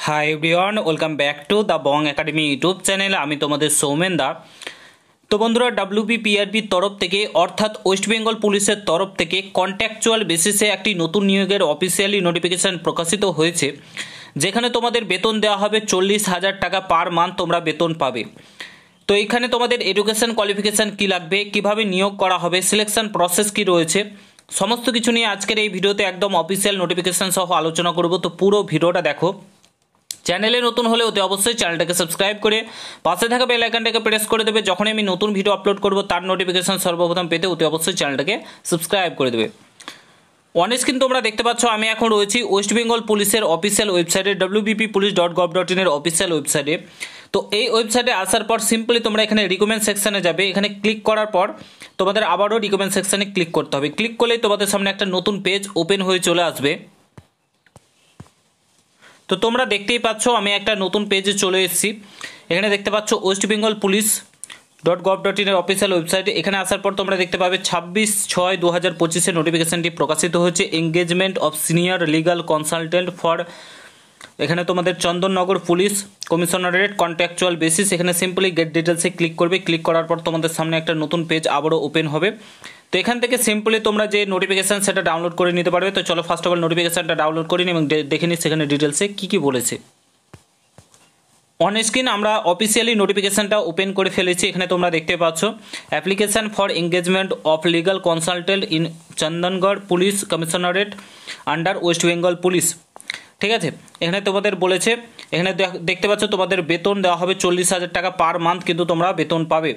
Hi everyone, welcome back to the Bong academy YouTube channel. আমি তোমাদের সৌমেন দা। তো বন্ধুরা, WBPRBর তরফ থেকে অর্থাৎ ওয়েস্ট বেঙ্গল পুলিশের তরফ থেকে কন্ট্রাকচুয়াল বেসিসে একটি নতুন নিয়োগের অফিসিয়ালি নোটিফিকেশান প্রকাশিত হয়েছে, যেখানে তোমাদের বেতন দেওয়া হবে 40,000 টাকা পার মান্থ তোমরা বেতন পাবে। তো এখানে তোমাদের এডুকেশন কোয়ালিফিকেশান কী লাগবে, কিভাবে নিয়োগ করা হবে, সিলেকশন প্রসেস কী রয়েছে, সমস্ত কিছু নিয়ে আজকের এই ভিডিওতে একদম অফিসিয়াল নোটিফিকেশান সহ আলোচনা করব। তো পুরো ভিডিওটা দেখো। চ্যানেলে নতুন হলে অতি অবশ্যই চ্যানেলটাকে সাবস্ক্রাইব করে পাশে থাকা বেল আইকনটাকে প্রেস করে দেবে। যখনই আমি নতুন ভিডিও আপলোড করব তার নোটিফিকেশন সর্বপ্রথম পেতে অতি অবশ্যই চ্যানেলটাকে সাবস্ক্রাইব করে দেবে। অন স্ক্রিন তোমরা দেখতে পাচ্ছ আমি এখন রয়েছি ওয়েস্ট বেঙ্গল পুলিশের অফিসিয়াল ওয়েবসাইটে wbppolice.gov.in এর অফিসিয়াল ওয়েবসাইটে। তো এই ওয়েবসাইটে আসার পর সিম্পলি তোমরা এখানে রিকমেন্ড সেকশানে যাবে। এখানে ক্লিক করার পর তোমাদের আবারও রিকমেন্ড সেকশানে ক্লিক করতে হবে। ক্লিক করলেই তোমাদের সামনে একটা নতুন পেজ ওপেন হয়ে চলে আসবে। তো তোমরা দেখতেই পাচ্ছ আমি একটা নতুন পেজে চলে এসেছি। এখানে দেখতে পাচ্ছ ওয়েস্ট বেঙ্গল পুলিশ.gov.in এর অফিসিয়াল ওয়েবসাইটে। এখানে আসার পর তোমরা দেখতে পাবে 26/6/2025 নোটিফিকেশানটি প্রকাশিত হয়েছে। Engagement of senior legal consultant for, এখানে তোমাদের Chandannagar police commissionerate contractual basis. এখানে সিম্পলি গেট ডিটেলসে ক্লিক করবে। ক্লিক করার পর তোমাদের সামনে একটা নতুন পেজ আবারও ওপেন হবে। তো এখান থেকে সিম্পলি তোমরা যে নোটিফিকেশান সেটা ডাউনলোড করে নিতে পারবে। তো চলো ফার্স্ট অফ অল নোটিফিকেশানটা ডাউনলোড করি এবং দেখে নিই সেখানে ডিটেলসে কী বলেছে। অন স্ক্রিন আমরা অফিসিয়ালি নোটিফিকেশানটা ওপেন করে ফেলেছি। এখানে তোমরা দেখতে পাচ্ছ application for engagement of legal consultant in Chandannagar police commissionerate under West Bengal police. ঠিক আছে, এখানে তোমাদের বলেছে, এখানে দেখতে পাচ্ছ তোমাদের বেতন দেওয়া হবে 40,000 টাকা পার মান্থ, কিন্তু তোমরা বেতন পাবে।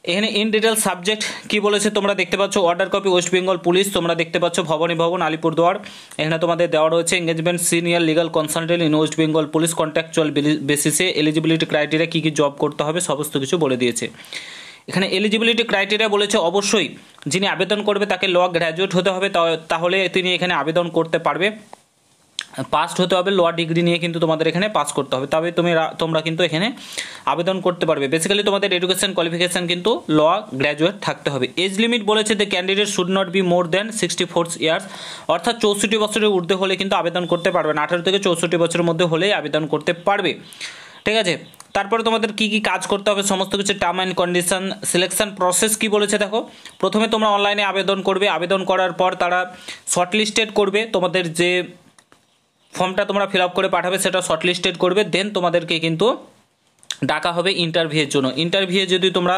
এখানে ইন ডিটেল সাবজেক্ট কি বলেছে তোমরা দেখতে পাচ্ছ। Order copy West Bengal police, তোমরা দেখতে পাচ্ছ ভবানী ভবন আলিপুরদুয়ার। এখানে তোমাদের দেওয়া রয়েছে engagement senior legal consultant in West Bengal police contractual বেসিসে এলিজিবিলিটি ক্রাইটেরিয়া কী জব করতে হবে সমস্ত কিছু বলে দিয়েছে। এখানে এলিজিবিলিটি ক্রাইটেরিয়া বলেছে অবশ্যই যিনি আবেদন করবে তাকে ল গ্র্যাজুয়েট হতে হবে, তাহলে তিনি এখানে আবেদন করতে পারবে। পাস্ট হতে হবে, ল ডিগ্রি নিয়ে কিন্তু তোমাদের এখানে পাস করতে হবে, তবে তোমরা কিন্তু এখানে আবেদন করতে পারবে। বেসিক্যালি তোমাদের এডুকেশন কোয়ালিফিকেশান কিন্তু ল গ্র্যাজুয়েট থাকতে হবে। এজ লিমিট বলেছে the candidate should not be more than 64 years, অর্থাৎ 64 বছরের ঊর্ধ্বে হলে কিন্তু আবেদন করতে পারবে না। 18 থেকে 64 বছরের মধ্যে হলেই আবেদন করতে পারবে। ঠিক আছে, তারপরে তোমাদের কি কি কাজ করতে হবে সমস্ত কিছু term and condition. Selection process কি বলেছে দেখো। প্রথমে তোমরা অনলাইনে আবেদন করবে। আবেদন করার পর তারা শর্টলিস্টেড করবে, তোমাদের যে ফর্মটা তোমরা ফিল আপ করে পাঠাবে সেটা শর্টলিস্টেড করবে। দেন তোমাদেরকে কিন্তু ডাকা হবে ইন্টারভিউয়ের জন্য। ইন্টারভিউয়ে যদি তোমরা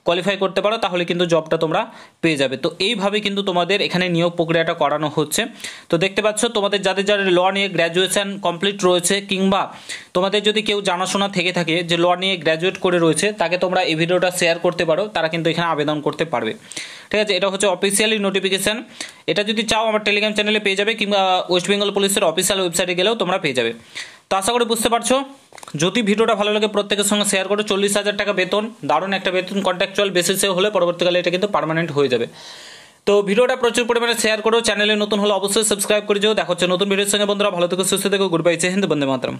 কোয়ালিফাই করতে পারো তাহলে কিন্তু জবটা তোমরা পেয়ে যাবে। তো এইভাবে কিন্তু তোমাদের এখানে নিয়োগ প্রক্রিয়াটা করানো হচ্ছে। তো দেখতে পাচ্ছ তোমাদের যাদের ল নিয়ে গ্র্যাজুয়েশন কমপ্লিট রয়েছে, কিংবা তোমাদের যদি কেউ জানাশোনা থেকে থাকে যে ল নিয়ে গ্র্যাজুয়েট করে রয়েছে, তাকে তোমরা এই ভিডিওটা শেয়ার করতে পারো, তারা কিন্তু এখানে আবেদন করতে পারবে। ঠিক আছে, এটা হচ্ছে অফিসিয়ালি নোটিফিকেশান। এটা যদি চাও আমার টেলিগ্রাম চ্যানেলে পেয়ে যাবে, কিংবা ওয়েস্ট বেঙ্গল পুলিশের অফিসিয়াল ওয়েবসাইটে গেলেও তোমরা পেয়ে যাবে। তো আশা করি বুঝতে পারছো। যদি ভিডিওটা ভালো লাগে প্রত্যেকের সঙ্গে শেয়ার করো। 40,000 টাকা বেতন, দারুণ একটা বেতন। কন্ট্রাকচুয়াল বেসিসে হলে পরবর্তীকালে এটা কিন্তু পার্মানেন্ট হয়ে যাবে। তো ভিডিওটা প্রচুর পরিমাণে শেয়ার করো। চ্যানেলে নতুন হলে অবশ্যই সাবস্ক্রাইব করে যাও। দেখা হচ্ছে নতুন ভিডিওর সঙ্গে। বন্ধুরা ভালো থেকো, সুস্থ থেকো। গুড বাই, জয় হিন্দ, বন্দে মাতরম।